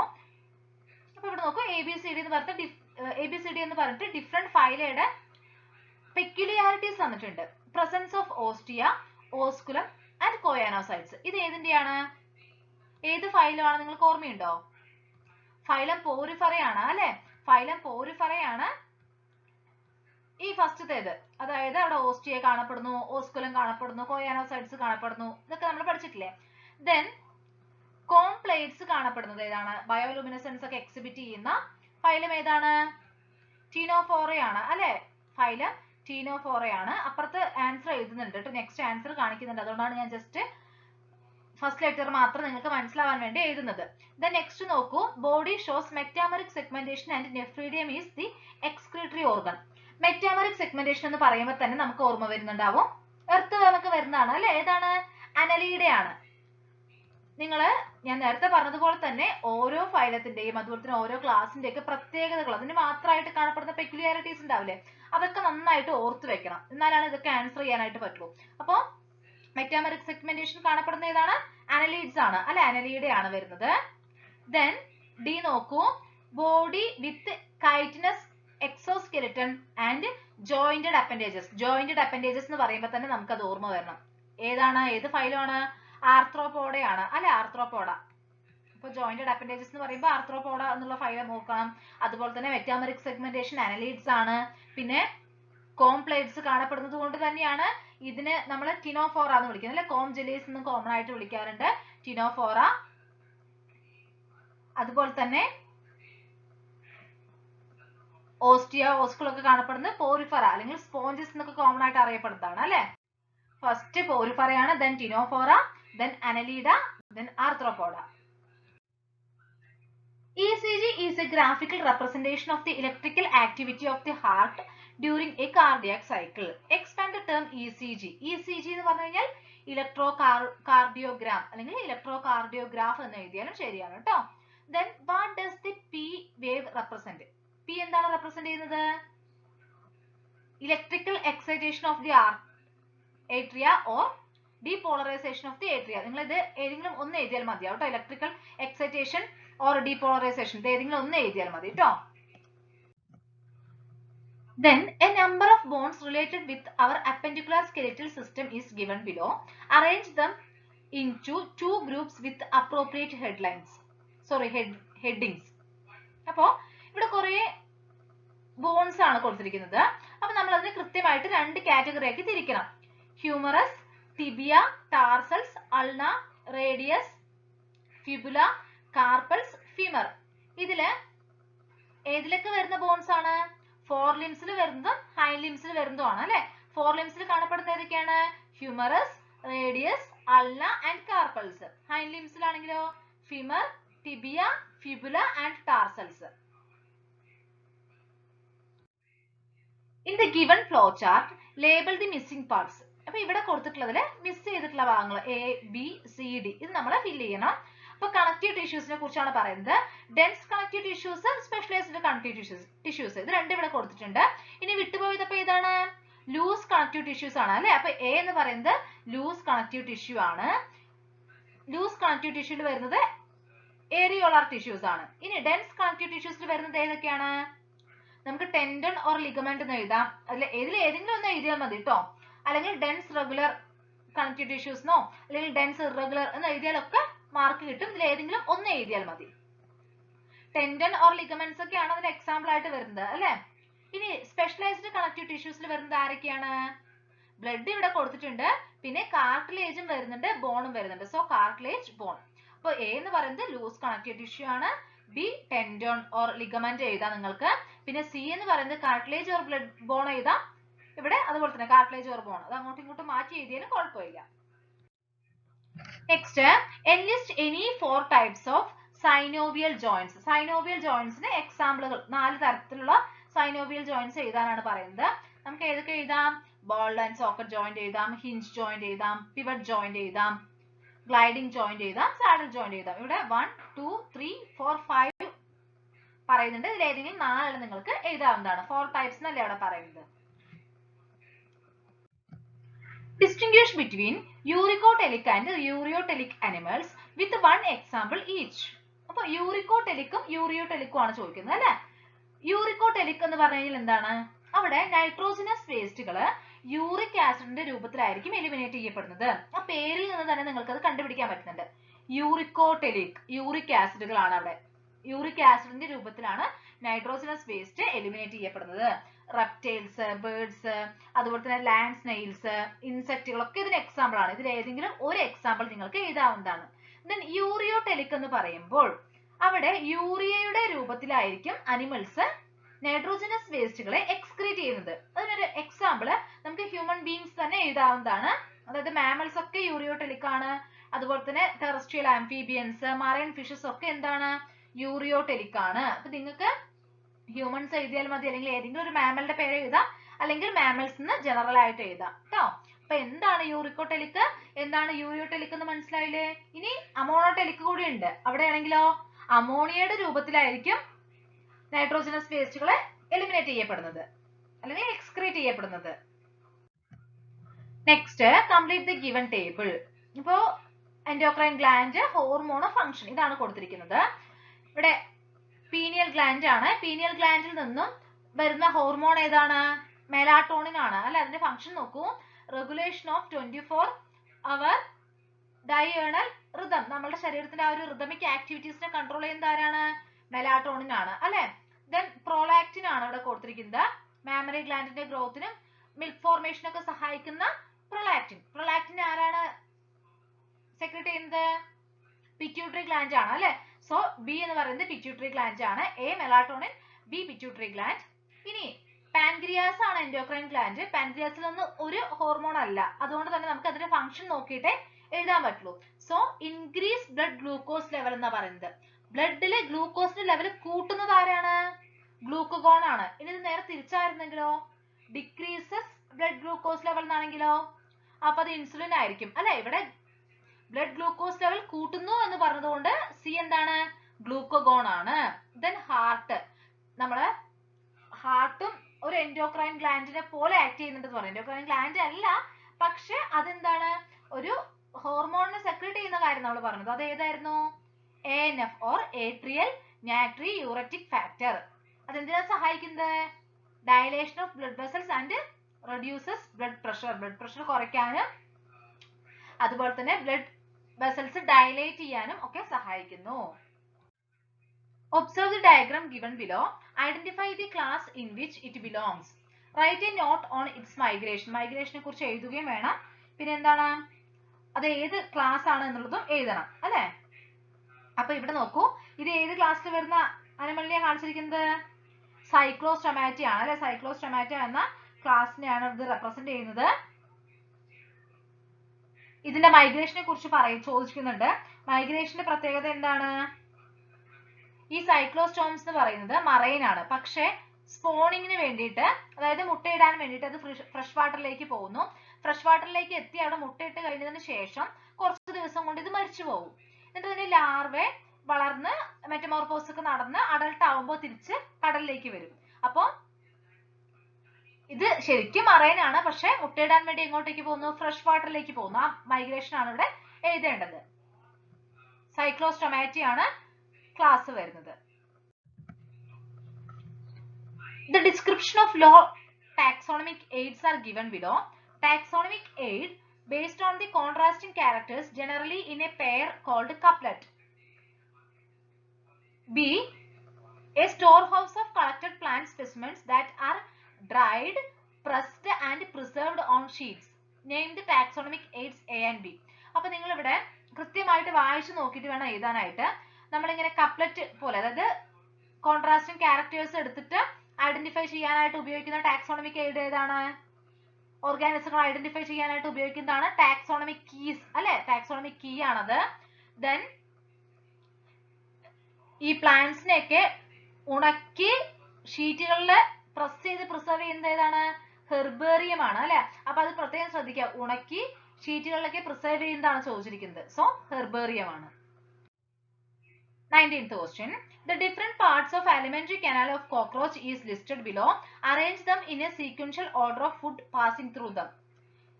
അപ്പോൾ ഇവിടെ നോക്കൂ, ABCD എന്ന് പറഞ്ഞിട്ട് ഡിഫറെന്റ് ഫൈലയുടെ പെക്യുലിയാരിറ്റീസ് തന്നിട്ടുണ്ട്. Presence of ostia, osculum and choanocytes. ഇത് ഏതിന്റെയാണ്? ഏത് ഫൈലമാണ്? നിങ്ങൾക്ക് ഓർമ്മയുണ്ടോ? ഫൈലം പോരിഫെറയാണ് അല്ലെ. ഫൈലം പോരിഫെറയാണ് ഈ ഫസ്റ്റത്തേത്. അതായത് അവിടെ ഓസ്റ്റിയ കാണപ്പെടുന്നു, ഓസ്കുലം കാണപ്പെടുന്നു, കോയാനോസൈറ്റ്സ് കാണപ്പെടുന്നു, ഇതൊക്കെ നമ്മൾ പഠിച്ചിട്ടില്ലേ. ദെൻ കോംപ്ലേറ്റ്സ് കാണപ്പെടുന്നത് ഏതാണ്? ബയോലുമിനസെൻസ് ഒക്കെ എക്സിബിറ്റ് ചെയ്യുന്ന ഫൈലം ഏതാണ്? ടീനോഫോറയാണ് അല്ലെ. ഫൈലം ടീനോഫോറയാണ്. അപ്പുറത്ത് ആൻസർ എഴുതുന്നുണ്ട്, നെക്സ്റ്റ് ആൻസർ കാണിക്കുന്നുണ്ട്, അതുകൊണ്ടാണ് ഞാൻ ജസ്റ്റ് ഫസ്റ്റ് ലെറ്റർ മാത്രം നിങ്ങൾക്ക് മനസ്സിലാവാൻ വേണ്ടി എഴുതുന്നത്. ദെൻ നെക്സ്റ്റ് നോക്കൂ, body shows metameric segmentation and nephridium is the excretory organ. Metameric segmentation എന്ന് പറയുമ്പോൾ തന്നെ നമുക്ക് ഓർമ്മ വരുന്നുണ്ടാവും എർത്ത് വേമൊക്കെ വരുന്നതാണ് അല്ലെ. ഏതാണ്? അനലീഡ ആണ്. ഞാൻ നേരത്തെ പറഞ്ഞതുപോലെ തന്നെ ഓരോ ഫൈലത്തിന്റെയും അതുപോലെ തന്നെ ഓരോ ക്ലാസിന്റെ ഒക്കെ പ്രത്യേകതകൾ, അതിന് മാത്രമായിട്ട് കാണപ്പെടുന്ന പെക്യുലിയാരിറ്റീസ് ഉണ്ടാവില്ലേ, അതൊക്കെ നന്നായിട്ട് ഓർത്ത് വെക്കണം, എന്നാലാണ് ഇതൊക്കെ ആൻസർ ചെയ്യാനായിട്ട് പറ്റുള്ളൂ. അപ്പൊ മെറ്റാമറിക് സെഗ്മെന്റേഷൻ കാണപ്പെടുന്ന ഏതാണ്? അനലീഡ്സ് ആണ് അല്ലെ. അനലീഡ ആണ് വരുന്നത്. ദെൻ ഡി നോക്കൂ, body with chitinous exoskeleton and jointed appendages. Jointed appendages എന്ന് പറയുമ്പോൾ തന്നെ നമുക്ക് അത് ഓർമ്മ വരണം. ഏതാണ്, ഏത് ഫൈലാണ്? ആർത്രോപോഡയാണ് അല്ലെ, ആർത്രോപോഡ. അപ്പൊ ജോയിന്റഡ് അപ്പൻഡേജസ് എന്ന് പറയുമ്പോൾ ആർത്രോപോഡ എന്നുള്ള ഫൈല നോക്കണം. അതുപോലെ തന്നെ മെറ്റാമറിക് സെഗ്മെന്റേഷൻ അനലീഡ്സ് ആണ്. പിന്നെ കോംപ്ലേറ്റ്സ് കാണപ്പെടുന്നത് കൊണ്ട് തന്നെയാണ് ഇതിന് നമ്മൾ ടിനോഫോറ എന്ന് വിളിക്കുന്നത് അല്ലെ. കോം ജെലീസ് എന്ന് കോമൺ ആയിട്ട് വിളിക്കാറുണ്ട്, ടിനോഫോറ. അതുപോലെ തന്നെ ഓസ്റ്റിയ, ഓസ്കുളൊക്കെ കാണപ്പെടുന്നത് പോറിഫറ അല്ലെങ്കിൽ സ്പോഞ്ചസ് എന്നൊക്കെ കോമൺ ആയിട്ട് അറിയപ്പെടുന്നതാണ് അല്ലെ. ഫസ്റ്റ് പോറിഫറയാണ്, then ctenophora, then annelida, then arthropoda. ECG is a graphical representation of the electrical activity of the heart during a cardiac cycle. Expand the term ECG. ECG എന്ന് പറഞ്ഞു കഴിഞ്ഞാൽ electro cardiogram അല്ലെങ്കിൽ electro cardiograph എന്ന് എഴുതിയാലും ശരിയാണ് കേട്ടോ. Then what does the P wave represent? P എന്താണ് represent ചെയ്യുന്നത്? Electrical excitation of the atria or depolarization of the atria. നിങ്ങൾ ഇത് ഏതെങ്കിലും ഒന്ന് എഴുതിയാൽ മതിയാവും കേട്ടോ. ഇലക്ട്രിക്കൽ എക്സൈറ്റേഷൻ or depolarization, ഇത് ഏതെങ്കിലും ഒന്ന് എഴുതിയാൽ മതി കേട്ടോ. Then a number of bones related with our appendicular skeletal system is given below. Arrange them into two groups with appropriate headings. അപ്പോ ഇവിടെ കുറെ ബോൺസ് ആണ് കൊടുത്തിരിക്കുന്നത്. അപ്പൊ നമ്മൾ അതിനെ കൃത്യമായിട്ട് രണ്ട് കാറ്റഗറി ആക്കി തിരിക്കണം. Humerus, tibia, tarsals, ulna, radius, fibula, carpals, femur. ഇതില് ഏതിലൊക്കെ വരുന്ന ബോൺസ് ആണ്? ഫോർ ലിംസിൽ വരുന്നതും ഹൈൻഡ് ലിംസിൽ വരുന്നതുമാണ് അല്ലെ. ഫോർ ലിംസിൽ കാണപ്പെടുന്ന ഏതൊക്കെയാണ്? Humerus, radius, ulna and carpals. Hind ലിംസിലാണെങ്കിലോ femur, tibia, fibula and tarsals. In the given flow chart, label the missing parts. അപ്പൊ ഇവിടെ കൊടുത്തിട്ടുള്ളതില് മിസ് ചെയ്തിട്ടുള്ള ഭാഗങ്ങൾ ABCD ഇത് നമ്മൾ ഫില്ല് ചെയ്യണം. അപ്പൊ കണക്റ്റീവ് ടിഷ്യൂസിനെ കുറിച്ചാണ് പറയുന്നത്. Dense connective tissues, specialised connective tissues ഇത് രണ്ടും ഇവിടെ കൊടുത്തിട്ടുണ്ട്. ഇനി വിട്ടുപോയത് അപ്പൊ ഏതാണ്? ലൂസ് കണക്റ്റീവ് ടിഷ്യൂസ് ആണ് അല്ലെ. അപ്പൊ A എന്ന് പറയുന്നത് ലൂസ് കണക്റ്റീവ് ടിഷ്യൂ ആണ്. ലൂസ് കണക്റ്റീവ് ടിഷ്യൂല് വരുന്നത് ഏരിയോളാർ ടിഷ്യൂസ് ആണ്. ഇനി ഡെൻസ് കണക്റ്റീവ് ടിഷ്യൂസിൽ വരുന്നത് ഏതൊക്കെയാണ്? നമുക്ക് ടെൻഡൺ ഓർ ലിഗമെന്റ് എന്ന് എഴുതാം. അതിൽ ഏതെങ്കിലും ഒന്ന് എഴുതിയാൽ മതി കേട്ടോ. അല്ലെങ്കിൽ ഡെൻസ് റെഗുലർ കണക്റ്റീവ് ടിഷ്യൂസിനോ അല്ലെങ്കിൽ ഡെൻസ് ഇറഗുലർ എന്ന് എഴുതിയാലൊക്കെ മാർക്ക് കിട്ടും. ഇതിൽ ഏതെങ്കിലും ഒന്ന് എഴുതിയാൽ മതി. ടെൻഡൺ ഓർ ലിഗമെന്റ്സ് ഒക്കെയാണ് അതിന് എക്സാമ്പിൾ ആയിട്ട് വരുന്നത് അല്ലെ. ഇനി സ്പെഷ്യലൈസ്ഡ് കണക്റ്റീവ് ടിഷ്യൂസിൽ വരുന്നത് ആരൊക്കെയാണ്? ബ്ലഡ് ഇവിടെ കൊടുത്തിട്ടുണ്ട്, പിന്നെ കാർട്ടിലേജും വരുന്നുണ്ട്, ബോണും വരുന്നുണ്ട്. So cartilage, bone. അപ്പൊ A എന്ന് പറയുന്നത് ലൂസ് കണക്റ്റീവ് ടിഷ്യൂ ആണ്. B ടെൻഡൺ ഓർ ലിഗമെന്റ് എഴുതാം നിങ്ങൾക്ക്. പിന്നെ C എന്ന് പറയുന്നത് കാർട്ടിലേജ് ഓർ ബ്ലഡ് ബോൺ എഴുതാം. ഇവിടെ അതുപോലെ തന്നെ കാർട്ടിലേജ് ഓർ ബോൺ. അത് അങ്ങോട്ടും ഇങ്ങോട്ടും മാറ്റി എഴുതിയാലും കുഴപ്പമില്ല. Next, enlist any 4 types of synovial joints. Synovial jointsന് എക്സാമ്പിളുകൾ 4 തരത്തിലുള്ള synovial joints എഴുതാനാണ് പറയുന്നത്. നമുക്ക് ഏതൊക്കെ എഴുതാം? ബോൾ ആൻഡ് സോക്കറ്റ് ജോയിന്റ് എഴുതാം, ഹിഞ്ച് ജോയിന്റ് എഴുതാം, പിവറ്റ് ജോയിന്റ് എഴുതാം, ഗ്ലൈഡിംഗ് ജോയിന്റ് എഴുതാം, സാഡിൽ ജോയിന്റ് എഴുതാം. ഇവിടെ 1, 2, 3, 4, 5 പറയുന്നുണ്ട്. ഇതിൽ ഏതെങ്കിലും 4 നിങ്ങൾക്ക് എഴുതാവുന്നതാണ്. 4 ടൈപ്സ് എന്നല്ലേ അവിടെ പറയുന്നത്. Distinguish between uricotelic and ureotelic animals with one example each. അപ്പൊ യൂറിക്കോടെലിക്കും യൂറിയോടെലിക്കും ആണ് ചോദിക്കുന്നത് അല്ലെ. യൂറിക്കോടെലിക് എന്ന് പറഞ്ഞു കഴിഞ്ഞാൽ എന്താണ്? അവിടെ നൈട്രോജനസ് വേസ്റ്റുകള് യൂറിക് ആസിഡിന്റെ രൂപത്തിലായിരിക്കും എലിമിനേറ്റ് ചെയ്യപ്പെടുന്നത്. ആ പേരിൽ നിന്ന് തന്നെ നിങ്ങൾക്ക് അത് കണ്ടുപിടിക്കാൻ പറ്റുന്നുണ്ട്. യൂറിക്കോടെലിക്, യൂറിക് ആസിഡുകളാണ് അവിടെ. യൂറിക് ആസിഡിന്റെ രൂപത്തിലാണ് നൈട്രോജനസ് വേസ്റ്റ് എലിമിനേറ്റ് ചെയ്യപ്പെടുന്നത്. റെപ്റ്റൈൽസ്, ബേർഡ്സ്, അതുപോലെ തന്നെ ലാൻഡ് സ്നെയിൽസ്, ഇൻസെക്റ്റുകളൊക്കെ ഇതിന് എക്സാമ്പിൾ ആണ്. ഇതിൽ ഏതെങ്കിലും ഒരു എക്സാമ്പിൾ നിങ്ങൾക്ക് എഴുതാവുന്നതാണ്. ദെൻ യൂറിയോടെലിക് എന്ന് പറയുമ്പോൾ അവിടെ യൂറിയയുടെ രൂപത്തിലായിരിക്കും അനിമൽസ് നൈട്രോജനസ് വേസ്റ്റുകളെ എക്സ്ക്രീറ്റ് ചെയ്യുന്നത്. അതിനൊരു എക്സാമ്പിൾ നമുക്ക് ഹ്യൂമൻ ബീങ്സ് തന്നെ എഴുതാവുന്നതാണ്. അതായത് മാമൽസ് ഒക്കെ യൂറിയോടെലിക് ആണ്. അതുപോലെ തന്നെ ടെറസ്ട്രിയൽ ആംഫീബിയൻസ്, മറൈൻ ഫിഷസ് ഒക്കെ എന്താണ്? യൂറിയോടെലിക് ആണ്. അപ്പൊ നിങ്ങൾക്ക് ഹ്യൂമൻസ് എഴുതിയാൽ മതി, അല്ലെങ്കിൽ ഏതെങ്കിലും ഒരു മാമലിന്റെ പേര് എഴുതാം, അല്ലെങ്കിൽ മാമൽസ് എന്ന് ജനറൽ ആയിട്ട് എഴുതാം കേട്ടോ. അപ്പൊ എന്താണ് യൂറിക്കോടെലിക്, എന്താണ് യൂറിയോടെലിക് എന്ന് മനസ്സിലായില്ലേ? ഇനി അമോണോടെലിക് കൂടി ഉണ്ട്. അവിടെയാണെങ്കിലോ അമോണിയയുടെ രൂപത്തിലായിരിക്കും നൈട്രോജനസ് വേസ്റ്റുകളെ എലിമിനേറ്റ് ചെയ്യപ്പെടുന്നത് അല്ലെങ്കിൽ എക്സ്ക്രീറ്റ് ചെയ്യപ്പെടുന്നത്. Next, complete the given table. ഇപ്പോ എൻഡോക്രൈൻ ഗ്ലാൻഡ്, ഹോർമോൺ, ഫംഗ്ഷൻ ഇതാണ് കൊടുത്തിരിക്കുന്നത്. ഇവിടെ പീനിയൽ ഗ്ലാൻഡ് ആണ്. പീനിയൽ ഗ്ലാൻഡിൽ നിന്നും വരുന്ന ഹോർമോൺ ഏതാണ്? മെലാറ്റോണിൻ ആണ് അല്ലെ. അതിന്റെ ഫംഗ്ഷൻ നോക്കൂ. Regulation of 24-hour diurnal rhythm. നമ്മുടെ ശരീരത്തിന്റെ ആ ഒരു റിതമിക് ആക്ടിവിറ്റീസിനെ കൺട്രോൾ ചെയ്യുന്നത് ആരാണ്? മെലാറ്റോണിൻ ആണ് അല്ലെ. ദെൻ പ്രൊലാക്റ്റിൻ ആണ് ഇവിടെ കൊടുത്തിരിക്കുന്നത്. മാമറി ഗ്ലാൻഡിന്റെ ഗ്രോത്തിനും മിൽക്ക് ഫോർമേഷനൊക്കെ സഹായിക്കുന്ന പ്രൊലാക്റ്റിൻ. പ്രൊലാക്റ്റിൻ ആരാണ് സെക്രറ്റ് ചെയ്യുന്നത്? പിറ്റ്യൂട്ടറി ഗ്ലാൻഡ് ആണ് അല്ലെ. സോ ബി എന്ന് പറയുന്നത് പിറ്റ്യൂട്ടറി ഗ്ലാൻഡ് ആണ്. A melatonin, B pituitary gland. ഇനി പാൻക്രിയാസ് ആണ് എൻഡോക്രൈൻ ഗ്ലാൻഡ്. പാൻക്രിയാസിൽ നിന്ന് ഒരു ഹോർമോൺ അല്ല, അതുകൊണ്ട് തന്നെ നമുക്ക് അതിന്റെ ഫംഗ്ഷൻ നോക്കിയിട്ടേ എഴുതാൻ പറ്റുള്ളൂ. So increase blood glucose level എന്നാ പറയുന്നത്. ബ്ലഡിലെ ഗ്ലൂക്കോസിന്റെ ലെവൽ കൂട്ടുന്നത് ആരാണ്? ഗ്ലൂക്കഗോൺ ആണ്. ഇനി ഇത് നേരെ തിരിച്ചായിരുന്നെങ്കിലോ? ഡിക്രീസസ് ബ്ലഡ് ഗ്ലൂക്കോസ് ലെവൽ എന്നാണെങ്കിലോ? അപ്പൊ അത് ഇൻസുലിൻ ആയിരിക്കും അല്ലെ. ഇവിടെ ബ്ലഡ് ഗ്ലൂക്കോസ് ലെവൽ കൂട്ടുന്നു എന്ന് പറഞ്ഞതുകൊണ്ട് സി എന്താണ്? ഗ്ലൂക്കഗോൺ ആണ്. Then heart. നമ്മള് ഹാർട്ടും ഒരു എൻഡോക്രൈൻ ഗ്ലാൻഡിനെ പോലെ ആക്ട് ചെയ്യുന്നുണ്ടെന്ന് പറയും. എൻഡോക്രൈൻ ഗ്ലാൻഡ് അല്ല, പക്ഷെ അതെന്താണ്? ഒരു ഹോർമോണിനെ സെക്രേറ്റ് ചെയ്യുന്ന കാര്യം നമ്മൾ പറഞ്ഞത്. അത് ഏതായിരുന്നു? ANF or atrial natriuretic factor. അതെന്തിനാ സഹായിക്കുന്നത്? Dilation of blood vessels and reduces blood pressure. Blood pressure കുറയ്ക്കാനും അതുപോലെ തന്നെ ബ്ലഡ് വെസൽസ് ഡയലേറ്റ് ചെയ്യാനും ഒക്കെ സഹായിക്കുന്നു. Observe the diagram given below. Identify the class in which it belongs. Write a note on its migration. മൈഗ്രേഷനെ കുറിച്ച് എഴുതുകയും വേണം. പിന്നെ എന്താണ്? അത് ഏത് ക്ലാസ് ആണ് എന്നുള്ളതും എഴുതണം അല്ലെ. അപ്പൊ ഇവിടെ നോക്കൂ, ഇത് ഏത് ക്ലാസ്സിൽ വരുന്ന അനിമലിനെയാണ് കാണിച്ചിരിക്കുന്നത്? സൈക്ലോസ്റ്റൊമാറ്റ ആണ് അല്ലെ. സൈക്ലോസ്റ്റൊമാറ്റ എന്ന ക്ലാസ്സിനെയാണ് ഇത് റെപ്രസെന്റ് ചെയ്യുന്നത്. ഇതിന്റെ മൈഗ്രേഷനെ കുറിച്ച് ചോദിക്കുന്നുണ്ട്. മൈഗ്രേഷന്റെ പ്രത്യേകത എന്താണ്? ഈ സൈക്ലോസ്റ്റോംസ് എന്ന് പറയുന്നത് മറൈൻ ആണ്, പക്ഷെ സ്പോണിങ്ങിന് വേണ്ടിയിട്ട്, അതായത് മുട്ടയിടാൻ വേണ്ടിയിട്ട് അത് ഫ്രഷ് വാട്ടറിലേക്ക് പോകുന്നു. ഫ്രഷ് വാട്ടറിലേക്ക് എത്തി അവിടെ മുട്ടയിട്ട് കഴിഞ്ഞതിന് ശേഷം കുറച്ച് ദിവസം കൊണ്ട് ഇത് മരിച്ചു പോകും. എന്നിട്ട് ഇതിന്റെ ലാർവെ വളർന്ന് മെറ്റമോർഫോസിസ് ഒക്കെ നടന്ന് അഡൾട്ട് ആവുമ്പോൾ തിരിച്ച് കടലിലേക്ക് വരും. അപ്പോ ഇത് ശരിക്കും മറൈൻ ആണ്, പക്ഷെ മുട്ടയിടാൻ വേണ്ടി എങ്ങോട്ടേക്ക് പോകുന്നു? ഫ്രഷ് വാട്ടറിലേക്ക് പോകുന്നു. ആ മൈഗ്രേഷൻ ആണ് ഇവിടെ എഴുതേണ്ടത്. സൈക്ലോസ്റ്റൊമാറ്റ ആണ് ക്ലാസ് വരുന്നത്. The description of low taxonomic aids are given below. Taxonomic aid based on the contrasting characters, generally in a pair called couplet. B. A storehouse of collected plant specimens that are dried, pressed and preserved on sheets. Name the taxonomic aids A and B. അപ്പൊ നിങ്ങൾ ഇവിടെ കൃത്യമായിട്ട് വായിച്ചു നോക്കിയിട്ട് വേണം എഴുതാനായിട്ട്. നമ്മളിങ്ങനെ couplet പോലെ, അതായത് കോൺട്രാസ്റ്റിംഗ് ക്യാരക്ടേഴ്സ് എടുത്തിട്ട് ഐഡന്റിഫൈ ചെയ്യാനായിട്ട് ഉപയോഗിക്കുന്ന ടാക്സോണമിക് എയ്ഡ് ഏതാണ്? ഓർഗാനിസങ്ങൾ ഐഡന്റിഫൈ ചെയ്യാനായിട്ട് ഉപയോഗിക്കുന്നതാണ് ടാക്സോണമിക് കീസ് അല്ലെ. ടാക്സോണമിക് കീ ആണത്. ദെൻ ഈ പ്ലാന്റ്സിനെയൊക്കെ ഉണക്കി ഷീറ്റുകളിൽ പ്രസ് ചെയ്ത് പ്രിസർവ് ചെയ്യുന്നത് ഏതാണ്? ഹെർബേറിയം ആണ് അല്ലെ. അപ്പൊ അത് പ്രത്യേകം ശ്രദ്ധിക്കുക. ഉണക്കി ഷീറ്റുകളിലൊക്കെ പ്രിസർവ് ചെയ്യുന്നതാണ് ചോദിച്ചിരിക്കുന്നത്. സോ ഹെർബേറിയം ആണ്. 19th question. The different parts of alimentary canal of cockroach is listed below. Arrange them in a sequential order of food passing through them.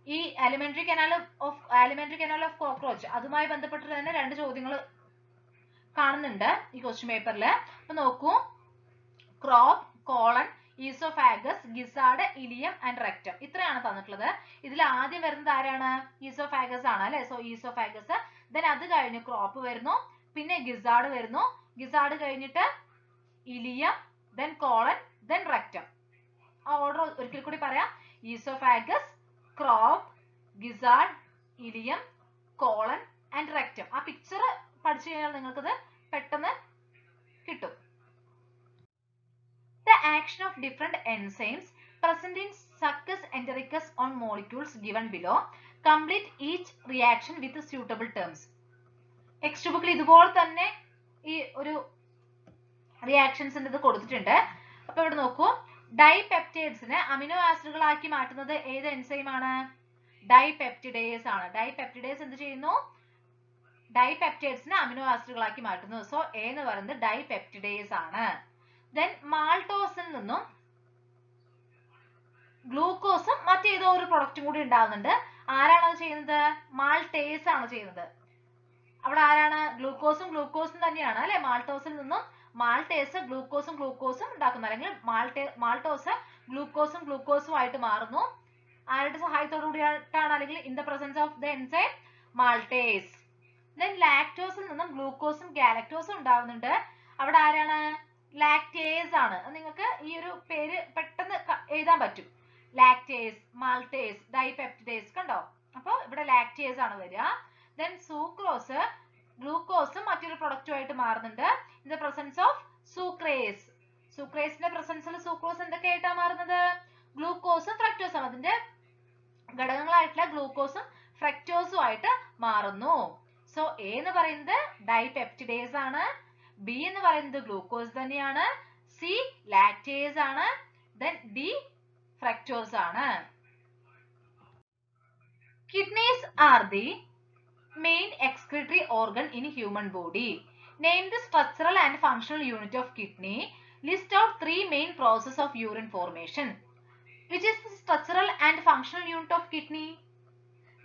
ഈ alimentary canal of cockroach അതുമായി ബന്ധപ്പെട്ടിട്ട് തന്നെ രണ്ട് ചോദ്യങ്ങൾ കാണുന്നുണ്ട് ഈ ക്വസ്റ്റ്യൻ പേപ്പറിൽ. അപ്പൊ നോക്കൂ, crop, colon, oesophagus, gizzard, ileum and rectum, ഇത്രയാണ് തന്നിട്ടുള്ളത്. ഇതിൽ ആദ്യം വരുന്നത് ആരാണ്? ഈസോഫാഗസ് ആണ് അല്ലെ. So oesophagus. ദെൻ അത് കഴിഞ്ഞ് ക്രോപ്പ് വരുന്നു, പിന്നെ ഗിസാർഡ് വരുന്നു, ഗിസാർഡ് കഴിഞ്ഞിട്ട് ileum, then colon, then rectum. ആ ഓർഡർ ഒരിക്കൽ കൂടി പറയാം. Oesophagus, crop, gizzard, ileum, colon and rectum. ആ പിക്ചർ പഠിച്ചു കഴിഞ്ഞാൽ നിങ്ങൾക്കത് പെട്ടെന്ന് കിട്ടും. The action of different enzymes present in Succus entericus on molecules given below. Complete each reaction with suitable terms. Text ബുക്കിൽ ഇതുപോലെ തന്നെ ഈ ഒരു റിയാക്ഷൻസിന്റെ ഇത് കൊടുത്തിട്ടുണ്ട്. അപ്പൊ ഇവിടെ നോക്കൂ, ഡൈപെപ്റ്റൈഡ്സിനെ അമിനോ ആസിഡുകളാക്കി മാറ്റുന്നത് ഏത് എൻസൈം ആണ്? ഡൈപെപ്റ്റിഡേസ് ആണ്. ഡൈപെപ്റ്റിഡേസ് എന്ത് ചെയ്യുന്നു? ഡൈപെപ്റ്റൈഡ്സിനെ അമിനോ ആസിഡുകളാക്കി മാറ്റുന്നു. സോ എ എന്ന് പറയുന്നത് ഡൈപെപ്റ്റിഡേസ് ആണ്. ദെൻ മാൾട്ടോസിൽ നിന്നും ഗ്ലൂക്കോസും മറ്റേതോ ഒരു പ്രൊഡക്റ്റും കൂടി ഉണ്ടാകുന്നുണ്ട്. ആരാണ് അത് ചെയ്യുന്നത്? മാൾട്ടേസ് ആണ് ചെയ്യുന്നത്. അവിടെ ആരാണ്? ഗ്ലൂക്കോസും തന്നെയാണ് അല്ലെ. മാൾട്ടോസിൽ നിന്നും മാൾട്ടേസ് ഗ്ലൂക്കോസും ഉണ്ടാക്കുന്നു, അല്ലെങ്കിൽ മാൾട്ടോസ് ഗ്ലൂക്കോസും ആയിട്ട് മാറുന്നു. ആരുടെ സഹായത്തോടു കൂടിയിട്ടാണ്? അല്ലെങ്കിൽ in the presence of the enzyme maltase. Then ലാക്ടോസിൽ നിന്നും ഗ്ലൂക്കോസും ഗാലക്ടോസും ഉണ്ടാവുന്നുണ്ട്. അവിടെ ആരാണ്? ലാക്ടേസ് ആണ്. നിങ്ങൾക്ക് ഈ ഒരു പേര് പെട്ടെന്ന് എഴുതാൻ പറ്റും. ലാക്ടേസ്, മാൾട്ടേസ്, ഡൈപെപ്റ്റിഡേസ് കണ്ടോ? അപ്പൊ ഇവിടെ ലാക്ടേസ് ആണ് വരിക. ദെൻ സൂക്രോസ് ഗ്ലൂക്കോസും മറ്റൊരു പ്രൊഡക്റ്റുമായിട്ട് മാറുന്നുണ്ട് in the presence of sucrase. സൂക്രേസിന്റെ പ്രസൻസിൽ സൂക്രോസ് എന്തൊക്കെയായിട്ടാണ് മാറുന്നത്? ഗ്ലൂക്കോസും ഫ്രക്ടോസും, അതിന്റെ ഘടകങ്ങളായിട്ടുള്ള ഗ്ലൂക്കോസും ഫ്രക്ടോസും ആയിട്ട് മാറുന്നു. സോ എ എന്ന് പറയുന്നത് ഡൈപെപ്റ്റിഡേസ് ആണ്, ബി എന്ന് പറയുന്നത് ഗ്ലൂക്കോസ് തന്നെയാണ്, സി ലാക്ടേസ് ആണ്, ദെൻ ഡി ഫ്രക്ടോസ് ആണ്. Kidneys are the main excretory organ in human body. Name the structural and functional unit of kidney. List out 3 main processes of urine formation. Which is the structural and functional unit of kidney?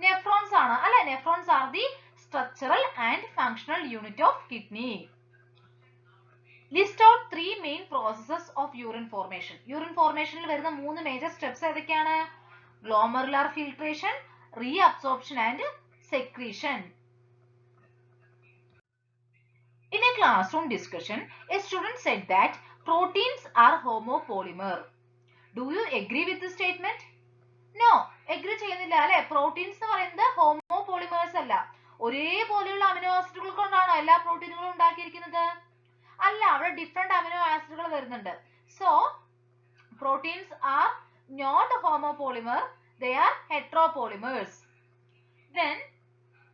Nephrons ആണ് അല്ലെ? Nephrons are the structural and functional unit of kidney. List out 3 main processes of urine formation. Urine formation ൽ വരുന്ന 3 major steps ഏതൊക്കെയാണ്? Glomerular filtration, reabsorption and secretion. In a classroom discussion, a student said that proteins are homopolymer. Do you agree with this statement? No, agree ചെയ്യുന്നില്ല അല്ലെ? Proteins എന്ന് പറയുന്നത് ഹോമോപോളിമേഴ്സ് അല്ല. ഒരേപോലെയുള്ള amino ആസിഡുകൾ കൊണ്ടാണോ എല്ലാ പ്രോട്ടീനുകളും ഉണ്ടാക്കിയിരിക്കുന്നത്? അല്ല, അവിടെ ഡിഫറെന്റ് അമിനോ ആസിഡുകൾ വരുന്നുണ്ട്. So proteins are not homopolymer, they are heteropolymers. Then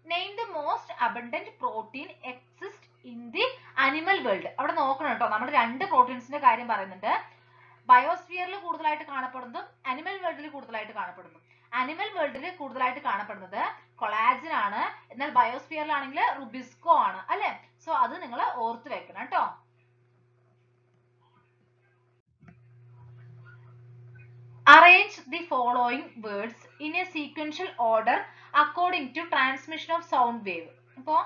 name the most abundant protein exist in the animal world. അവിടെ നോക്കണം കേട്ടോ, നമ്മൾ 2 പ്രോട്ടീൻസിന്റെ കാര്യം പറയുന്നുണ്ട്. ബയോസ്ഫിയറിൽ കൂടുതലായിട്ട് കാണപ്പെടുന്നതും അനിമൽ വേൾഡിൽ കൂടുതലായിട്ട് കാണപ്പെടുന്നതും. അനിമൽ വേൾഡിൽ കൂടുതലായിട്ട് കാണപ്പെടുന്നത് കൊളാജൻ ആണ്, എന്നാൽ ബയോസ്ഫിയറിലാണെങ്കിൽ റുബിസ്കോ ആണ് അല്ലെ? സോ അത് നിങ്ങൾ ഓർത്ത് വെക്കണം കേട്ടോ. Arrange the following words in a sequential order according to transmission of sound wave. അപ്പോൾ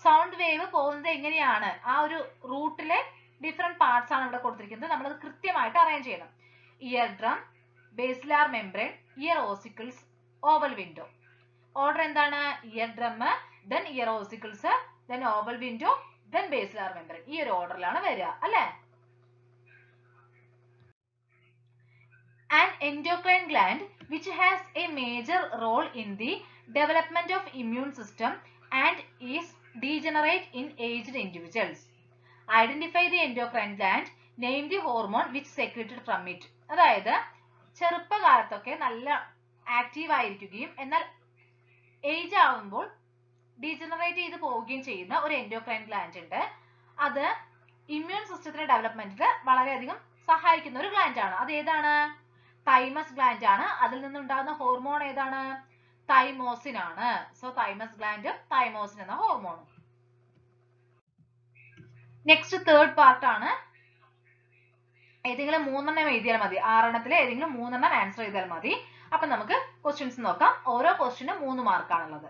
സൗണ്ട് വേവ് പോകുന്നത് എങ്ങനെയാണ്? ആ ഒരു റൂട്ടിലെ ഡിഫറെന്റ് പാർട്സ് ആണ് ഇവിടെ കൊടുത്തിരിക്കുന്നത്. നമ്മൾ അത് കൃത്യമായിട്ട് അറേഞ്ച് ചെയ്യണം. Ear drum, basilar membrane, ear ossicles, oval window. Order എന്താണ്? Ear drum, then ear ossicles, then oval window, then basilar membrane. ഈ ഒരു ഓർഡറിലാണ് വരിക അല്ലെ? An endocrine gland which has a major role in the development of immune system and is degenerate in aged individuals. Identify the endocrine gland. Name the hormone which secreted from it. അതായത് ചെറുപ്പകാലത്തൊക്കെ നല്ല active ആയിരിക്കുകയും എന്നാൽ age ആവുമ്പോൾ degenerate ചെയ്ത് പോവുകയും ചെയ്യുന്ന ഒരു endocrine gland ഉണ്ട്. അത് ഇമ്മ്യൂൺ സിസ്റ്റത്തിന്റെ ഡെവലപ്മെന്റിൽ വളരെയധികം സഹായിക്കുന്ന ഒരു ഗ്ലാൻഡ് ആണ്. അത് ഏതാണ്? തൈമസ് ഗ്ലാൻഡ് ആണ്. അതിൽ നിന്നുണ്ടാകുന്ന ഹോർമോൺ ഏതാണ്? തൈമോസിൻ ആണ്. സോ തൈമസ് ഗ്ലാൻഡും തൈമോസിൻ എന്ന ഹോർമോണും. നെക്സ്റ്റ് തേർഡ് പാർട്ട് ആണ്. ഏതെങ്കിലും 3 എഴുതിയാൽ മതി. 6 ഏതെങ്കിലും 3 ആൻസർ ചെയ്താൽ മതി. അപ്പൊ നമുക്ക് ക്വസ്റ്റ്യൻസ് നോക്കാം. ഓരോ ക്വസ്റ്റ്യനും 3 മാർക്കാണുള്ളത്.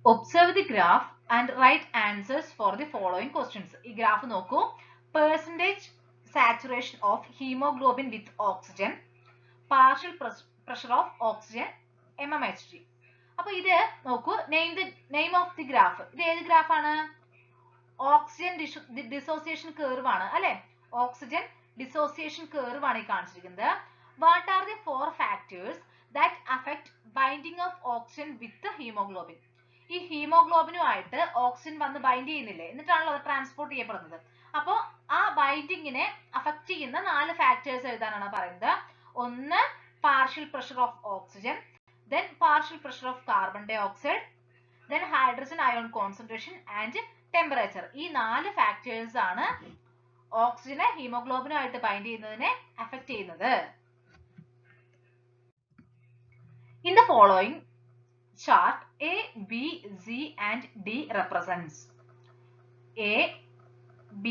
Observe the graph and write answers for the following questions. ഈ ഗ്രാഫ് നോക്കൂ. Percentage saturation of hemoglobin with oxygen, partial pressure of oxygen, mmHg. അപ്പൊ ഇത് നോക്കൂ. Name of the graph. ഇത് ഏത് ഗ്രാഫ് ആണ്? ഓക്സിജൻ ഡിസോസിയേഷൻ കർവ് ആണ് അല്ലെ? ഓക്സിജൻ ഡിസോസിയേഷൻ കർവ് ആണ് ഈ കാണിച്ചിരിക്കുന്നത്. What are the 4 factors that affect binding of oxygen with haemoglobin? ഈ ഹീമോഗ്ലോബിനുമായിട്ട് ഓക്സിജൻ വന്ന് ബൈൻഡ് ചെയ്യുന്നില്ലേ, എന്നിട്ടാണല്ലോ അത് ട്രാൻസ്പോർട്ട് ചെയ്യപ്പെടുന്നത്. അപ്പോൾ ആ ബൈൻഡിങ്ങിനെ അഫക്ട് ചെയ്യുന്ന 4 ഫാക്ടേഴ്സ് എഴുതാനാണ് പറയുന്നത്. ഒന്ന് partial pressure of oxygen, then partial pressure of carbon dioxide, then hydrogen ion concentration and temperature. ഈ 4 ഫാക്ടേഴ്സ് ആണ് ഓക്സിജനെ ഹീമോഗ്ലോബിനുമായിട്ട് ബൈൻഡ് ചെയ്യുന്നതിനെ അഫക്ട് ചെയ്യുന്നത്. In the following chart, A, B, Z and D represents. A, B,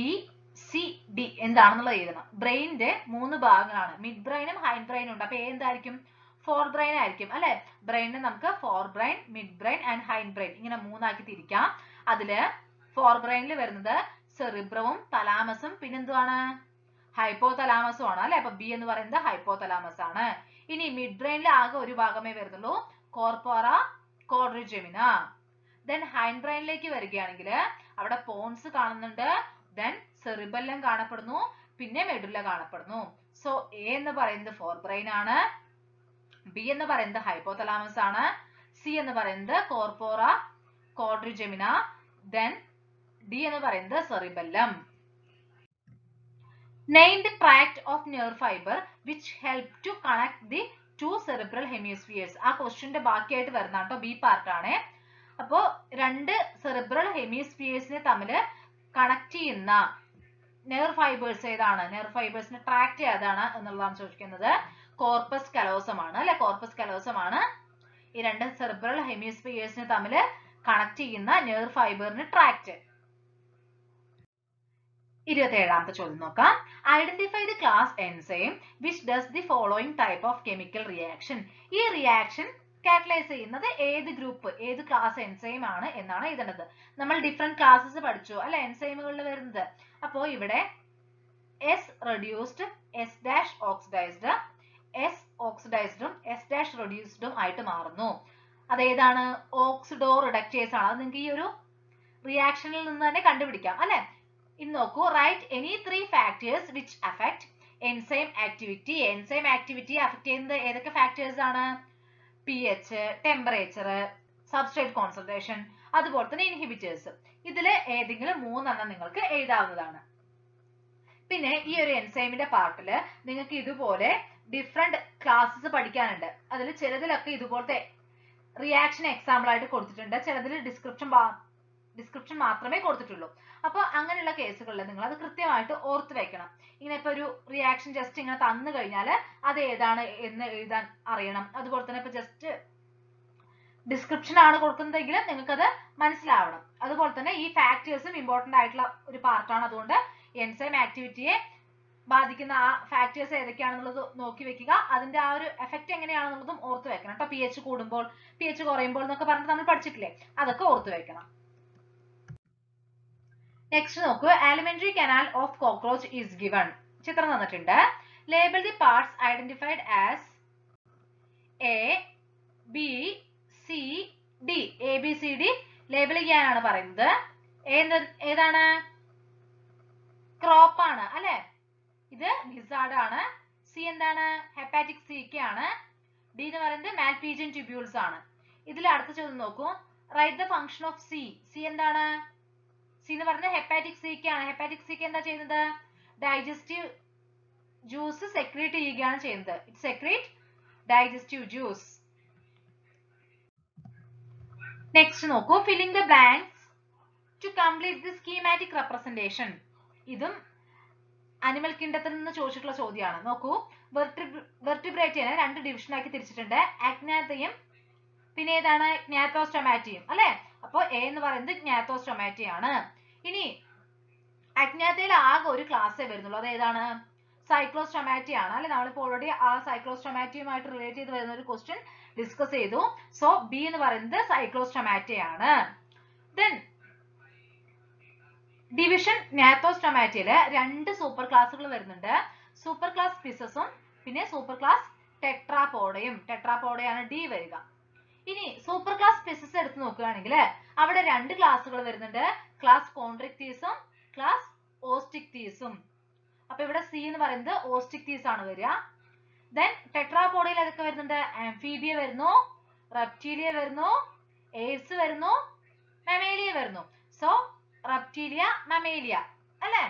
C, D എന്താണെന്നുള്ളത് എഴുതണം. ബ്രെയിനിന്റെ 3 ഭാഗങ്ങളാണ്. Mid ബ്രെയിനും hind ബ്രെയിനും ഉണ്ട്. അപ്പൊ A എന്തായിരിക്കും? ഫോർ ബ്രെയിൻ ആയിരിക്കും അല്ലെ? ബ്രെയിനിനെ നമുക്ക് fore brain, mid brain and hind brain ഇങ്ങനെ 3 ആക്കി തിരിക്കാം. അതില് ഫോർ ബ്രെയിനിൽ വരുന്നത് സെറിബ്രവും തലാമസും പിന്നെന്തുവാണ് ഹൈപ്പോതലാമസും ആണ് അല്ലെ. അപ്പൊ ബി എന്ന് പറയുന്നത് ഹൈപ്പോതലാമസ് ആണ്. ഇനി മിഡ് ബ്രെയിനിൽ ആകെ ഒരു ഭാഗമേ വരുന്നുള്ളൂ, കോർപ്പോറ ക്വാഡ്രിജെമിന. ദെൻ ഹൈൻഡ് ബ്രെയിനിലേക്ക് വരികയാണെങ്കിൽ അവിടെ പോൺസ് കാണുന്നുണ്ട്, ദെൻ സെറിബെല്ലം കാണപ്പെടുന്നു, പിന്നെ മെഡുല്ല കാണപ്പെടുന്നു. സോ എ എന്ന് പറയുന്നത് ഫോർ ബ്രെയിൻ ആണ്, ബി എന്ന് പറയുന്നത് ഹൈപ്പോതലാമസ് ആണ്, സി എന്ന് പറയുന്നത് കോർപ്പോറ ക്വാഡ്രിജെമിന, ദെൻ ഡി എന്ന് പറയുന്നത് cerebellum. Name the tract of nerve fiber which help to connect the two cerebral hemispheres. ആ ക്വസ്റ്റ്യന്റെ ബാക്കിയായിട്ട് വരുന്ന കേട്ടോ, ബി പാർട്ട് ആണ്. അപ്പോ രണ്ട് സെറിബ്രൽ ഹെമിസ്ഫിയേഴ്സിനെ തമ്മിൽ കണക്ട് ചെയ്യുന്ന നെർവ് ഫൈബേഴ്സ് ഏതാണ്, നെർവ് ഫൈബേഴ്സിന്റെ ട്രാക്ട് ഏതാണ് എന്നുള്ളതാണ് ചോദിക്കുന്നത്. കോർപ്പസ് കലോസം ആണ് അല്ലെ, കോർപ്പസ് കലോസം ആണ് ഈ രണ്ട് സെറിബ്രൽ ഹെമിസ്ഫിയേഴ്സിനെ തമ്മിൽ കണക്ട് ചെയ്യുന്ന നെർവ് ഫൈബറിന് ട്രാക്ട്. 27ാമത്തെ ചോദ്യം നോക്കാം. Identify the class enzyme which does the following type of chemical reaction. ഈ റിയാക്ഷൻ കാറ്റലൈസ് ചെയ്യുന്നത് ഏത് ഗ്രൂപ്പ്, ഏത് ക്ലാസ് എൻസൈം ആണ് എന്നാണ് എഴുതേണ്ടത്. നമ്മൾ ഡിഫറെന്റ് ക്ലാസ്സസ് പഠിച്ചു അല്ലെ എൻസൈമുകളിൽ വരുന്നത്. അപ്പോ ഇവിടെ S reduced, S dash oxidised, S ഓക്സിഡൈസ്ഡും എസ് ഡാഷ് റെഡ്യൂസ്ഡും ആയിട്ട് മാറുന്നു. അതേതാണ്, ഓക്സിഡോ റിഡക്റ്റേസ് ആണ്. അത് നിങ്ങൾക്ക് ഈ ഒരു റിയാക്ഷനിൽ നിന്ന് തന്നെ കണ്ടുപിടിക്കാം അല്ലെ. ഇനി നോക്കൂ, write any 3 factors which affect enzyme activity. Enzyme activity affect ചെയ്യുന്നത് ഏതൊക്കെ ഫാക്ടേഴ്സ് ആണ്? pH, ടെമ്പറേച്ചർ, സബ്സ്ട്രേറ്റ് കോൺസെൻട്രേഷൻ, അതുപോലെ തന്നെ ഇൻഹിബിറ്റേഴ്സ്. ഇതില് ഏതെങ്കിലും 3 നിങ്ങൾക്ക് എഴുതാവുന്നതാണ്. പിന്നെ ഈ ഒരു എൻസൈമിന്റെ പാർട്ടില് നിങ്ങൾക്ക് ഇതുപോലെ ഡിഫറെന്റ് ക്ലാസ്സസ് പഠിക്കാനുണ്ട്. അതിൽ ചിലതിലൊക്കെ ഇതുപോലത്തെ റിയാക്ഷൻ എക്സാമ്പിൾ ആയിട്ട് കൊടുത്തിട്ടുണ്ട്, ചിലതിൽ ഡിസ്ക്രിപ്ഷൻ മാത്രമേ കൊടുത്തിട്ടുള്ളൂ. അപ്പൊ അങ്ങനെയുള്ള കേസുകളിൽ നിങ്ങൾ അത് കൃത്യമായിട്ട് ഓർത്ത് വെക്കണം. ഇങ്ങനെ ഇപ്പൊ ഒരു റിയാക്ഷൻ ജസ്റ്റ് ഇങ്ങനെ തന്നു കഴിഞ്ഞാൽ അത് ഏതാണ് എന്ന് എഴുതാൻ അറിയണം. അതുപോലെ തന്നെ ഇപ്പൊ ജസ്റ്റ് ഡിസ്ക്രിപ്ഷൻ ആണ് കൊടുക്കുന്നതെങ്കിലും നിങ്ങൾക്കത് മനസ്സിലാവണം. അതുപോലെ തന്നെ ഈ ഫാക്ടേഴ്സും ഇമ്പോർട്ടന്റ് ആയിട്ടുള്ള ഒരു പാർട്ടാണ്. അതുകൊണ്ട് എൻസൈം ആക്ടിവിറ്റിയെ ബാധിക്കുന്ന ആ ഫാക്ടേഴ്സ് ഏതൊക്കെയാണെന്നുള്ളത് നോക്കി വെക്കുക. അതിന്റെ ആ ഒരു എഫക്ട് എങ്ങനെയാണെന്നുള്ളതും ഓർത്ത് വെക്കണം കേട്ടോ. pH കൂടുമ്പോൾ, pH കുറയുമ്പോൾ എന്നൊക്കെ പറഞ്ഞിട്ട് നമ്മൾ പഠിച്ചിട്ടില്ലേ, അതൊക്കെ ഓർത്ത് വെക്കണം. നെക്സ്റ്റ് നോക്കൂ, alimentary canal of cockroach is given. ചിത്രം തന്നിട്ടുണ്ട്. Label the parts identified as A, B, C, D. A B C D label ചെയ്യാനാണ് പറയുന്നത്. ഏതാണ്? ക്രോപ്പ് ആണ് അല്ലെ. ഇത് ലിസാർഡ് ആണ്. സി എന്താണ്? ഹെപ്പാറ്റിക് സീക്ക ആണ്. ഡി എന്ന് പറയുന്നത് മാൽപീജിയൻ ട്യൂബ്യൂൾസ് ആണ്. ഇതിൽ അടുത്ത ചോദ്യം നോക്കൂ, write the function of C. C എന്താണ്? സി എന്ന് പറയുന്നത് ഹെപ്പാറ്റിക് സീക്ക ആണ്. ഹെപ്പാറ്റിക് സീക്ക എന്താ ചെയ്യുന്നത്? ഡൈജസ്റ്റീവ് ജ്യൂസ് സെക്രീറ്റ് ചെയ്യുകയാണ് ചെയ്യുന്നത്. It secrete digestive juice. Next നോക്കൂ, filling the blanks to complete the schematic representation. ഇതും അനിമൽ കിങ്ഡത്തിൽ നിന്ന് ചോദിച്ചിട്ടുള്ള ചോദ്യമാണ്. നോക്കൂ, വെർട്ടിബ്രേറ്റിനെ 2 ഡിവിഷൻ ആക്കി തിരിച്ചിട്ടുണ്ട്. അഗ്നാത്തയും പിന്നെ ഏതാണ്? ഗ്നാത്തോസ്റ്റൊമാറ്റയും അല്ലെ. അപ്പൊ എ എന്ന് പറയുന്നത് ഗ്നാത്തോസ്റ്റൊമാറ്റയാണ്. ഇനി അഗ്നാത്തയിൽ ആകെ ഒരു ക്ലാസ്സേ വരുന്നുള്ളൂ. അത് ഏതാണ്? സൈക്ലോസ്റ്റൊമാറ്റയാണ് അല്ലെ. നമ്മളിപ്പോ ഓൾറെഡി ആ സൈക്ലോസ്റ്റൊമാറ്റയുമായിട്ട് റിലേറ്റ് ചെയ്ത് വരുന്ന ഒരു ക്വസ്റ്റ്യൻ ഡിസ്കസ് ചെയ്തു. സോ ബി എന്ന് പറയുന്നത് സൈക്ലോസ്റ്റൊമാറ്റയാണ്. ദെൻ ഡിവിഷൻ ഗ്നാത്തോസ്റ്റൊമാറ്റയില് 2 സൂപ്പർ ക്ലാസ്സുകൾ വരുന്നുണ്ട്. സൂപ്പർ ക്ലാസ് ഫിസസും പിന്നെ സൂപ്പർ ക്ലാസ് ടെട്രാപോഡയും. ടെട്രാപോഡയാണ് ഡി വരിക. ഇനി സൂപ്പർ ക്ലാസ് ഫിസസ് എടുത്ത് നോക്കുകയാണെങ്കിൽ അവിടെ 2 ക്ലാസ്സുകൾ വരുന്നുണ്ട്. ക്ലാസ് കോൺട്രിക്ടീസും ക്ലാസ് ഓസ്റ്റിക്ടീസും. അപ്പൊ ഇവിടെ സി എന്ന് പറയുന്നത് ഓസ്റ്റിക്ടീസ് ആണ് വരിക. ദെൻ ടെട്രാപോഡയിൽ ഏതൊക്കെ വരുന്നുണ്ട്? ആംഫീബിയ വരുന്നു, റെപ്റ്റീലിയ വരുന്നു, എയ്ഡ്സ് വരുന്നു, മമേലിയ വരുന്നു. സോ റെപ്റ്റീലിയ, മമേലിയ അല്ലെ.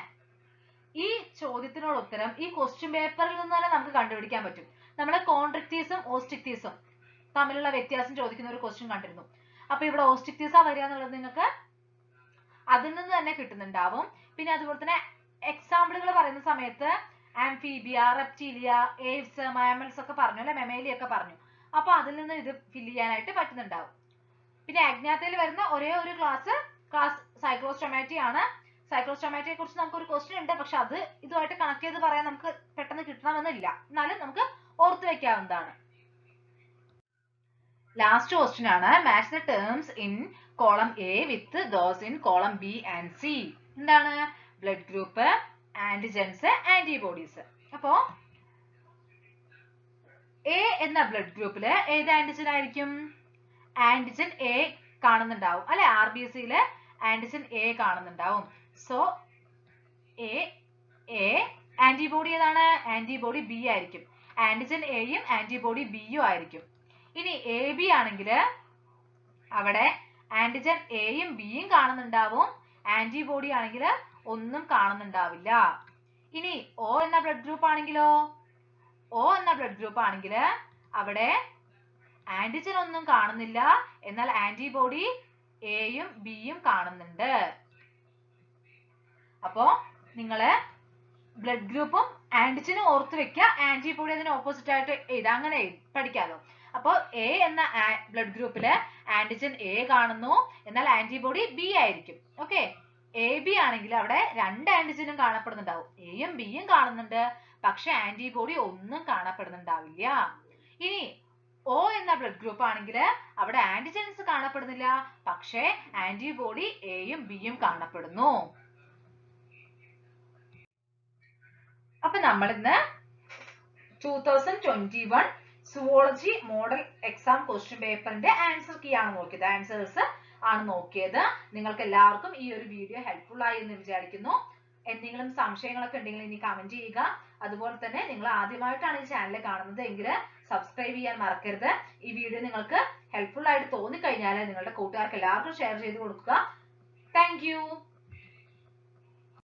ഈ ചോദ്യത്തിനുള്ള ഉത്തരം ഈ ക്വസ്റ്റ്യൻ പേപ്പറിൽ നിന്ന് തന്നെ നമുക്ക് കണ്ടുപിടിക്കാൻ പറ്റും. നമ്മള് കോൺട്രിക്ടീസും ഓസ്റ്റിക്ടീസും തമ്മിലുള്ള വ്യത്യാസം ചോദിക്കുന്ന ഒരു ക്വസ്റ്റ്യൻ കണ്ടിരുന്നു. അപ്പൊ ഇവിടെ ഓസ്റ്റിക്ടീസാ വരിക എന്നുള്ളത് നിങ്ങൾക്ക് അതിൽ നിന്ന് തന്നെ കിട്ടുന്നുണ്ടാവും. പിന്നെ അതുപോലെ തന്നെ എക്സാമ്പിളുകൾ പറയുന്ന സമയത്ത് ആംഫീബിയ, റെപ്റ്റീലിയ, എയ്ഡ്സ്, മാമൽസ് ഒക്കെ പറഞ്ഞു അല്ലെ, മെമേലിയ ഒക്കെ പറഞ്ഞു. അപ്പൊ അതിൽ നിന്ന് ഇത് ഫില്ല് ചെയ്യാനായിട്ട് പറ്റുന്നുണ്ടാവും. പിന്നെ അഗ്നാത്തയിൽ വരുന്ന ഒരേ ഒരു ക്ലാസ് സൈക്ലോസ്റ്റൊമാറ്റി ആണ്. സൈക്ലോസ്റ്റൊമാറ്റിയെ കുറിച്ച് നമുക്കൊരു ക്വസ്റ്റ്യൻ ഉണ്ട്, പക്ഷെ അത് ഇതുമായിട്ട് കണക്ട് ചെയ്ത് പറയാൻ നമുക്ക് പെട്ടെന്ന് കിട്ടണമെന്നില്ല. എന്നാലും നമുക്ക് ഓർത്ത് വെക്കാവുന്നതാണ്. ലാസ്റ്റ് ക്വസ്റ്റ്യൻ ആണ്. Match the terms in column A with those in column B and C. എന്താണ്? Blood group, antigens, antibodies. അപ്പോ എ എന്ന ബ്ലഡ് ഗ്രൂപ്പില് ഏത് ആന്റിജൻ ആയിരിക്കും? ആന്റിജൻ എ കാണുന്നുണ്ടാവും അല്ലെ? ആർ ബി സിയില് ആന്റിജൻ എ കാണുന്നുണ്ടാവും. സോ എ ആന്റിബോഡി ഏതാണ്? ആന്റിബോഡി ബി ആയിരിക്കും. ആന്റിജൻ എയും ആന്റിബോഡി ബിയും ആയിരിക്കും. ഇനി എ ബി ആണെങ്കിൽ അവിടെ ആന്റിജൻ എയും ബിയും കാണുന്നുണ്ടാവും, ആന്റിബോഡി ആണെങ്കിൽ ഒന്നും കാണുന്നുണ്ടാവില്ല. ഇനി ഒ എന്ന ബ്ലഡ് ഗ്രൂപ്പ് ആണെങ്കിലോ? ഒ എന്ന ബ്ലഡ് ഗ്രൂപ്പ് ആണെങ്കിൽ അവിടെ ആന്റിജൻ ഒന്നും കാണുന്നില്ല, എന്നാൽ ആന്റിബോഡി എയും ബിയും കാണുന്നുണ്ട്. അപ്പോ നിങ്ങള് ബ്ലഡ് ഗ്രൂപ്പും ആന്റിജനും ഓർത്ത് വെക്കുക, ആന്റിബോഡി അതിന് ഓപ്പോസിറ്റ് ആയിട്ട് എഴുതാം, അങ്ങനെ പഠിക്കാലോ. അപ്പോൾ എ എന്ന ബ്ലഡ് ഗ്രൂപ്പില് ആന്റിജൻ എ കാണുന്നു, എന്നാൽ ആന്റിബോഡി ബി ആയിരിക്കും. ഓക്കെ. എ ബി ആണെങ്കിൽ അവിടെ രണ്ട് ആന്റിജനും കാണപ്പെടുന്നുണ്ടാവും, എയും ബിയും കാണുന്നുണ്ട്, പക്ഷെ ആന്റിബോഡി ഒന്നും കാണപ്പെടുന്നുണ്ടാവില്ല. ഇനി ഒ എന്ന ബ്ലഡ് ഗ്രൂപ്പ് ആണെങ്കിൽ അവിടെ ആന്റിജൻസ് കാണപ്പെടുന്നില്ല, പക്ഷെ ആന്റിബോഡി എയും ബിയും കാണപ്പെടുന്നു. അപ്പൊ നമ്മൾ ഇന്ന് 2021 സുവോളജി മോഡൽ എക്സാം ക്വസ്റ്റ്യൻ പേപ്പറിന്റെ ആൻസർ കീ ആണ് നോക്കിയത്, ആൻസേഴ്സ് ആണ് നോക്കിയത്. നിങ്ങൾക്ക് എല്ലാവർക്കും ഈ ഒരു വീഡിയോ ഹെൽപ്ഫുൾ ആയി എന്ന് വിചാരിക്കുന്നു. എന്തെങ്കിലും സംശയങ്ങളൊക്കെ ഉണ്ടെങ്കിൽ ഇനി കമന്റ് ചെയ്യുക. അതുപോലെ തന്നെ നിങ്ങൾ ആദ്യമായിട്ടാണ് ഈ ചാനൽ കാണുന്നത് എങ്കിൽ സബ്സ്ക്രൈബ് ചെയ്യാൻ മറക്കരുത്. ഈ വീഡിയോ നിങ്ങൾക്ക് ഹെൽപ്ഫുൾ ആയിട്ട് തോന്നിക്കഴിഞ്ഞാൽ നിങ്ങളുടെ കൂട്ടുകാർക്ക് എല്ലാവർക്കും ഷെയർ ചെയ്ത് കൊടുക്കുക. Thank you.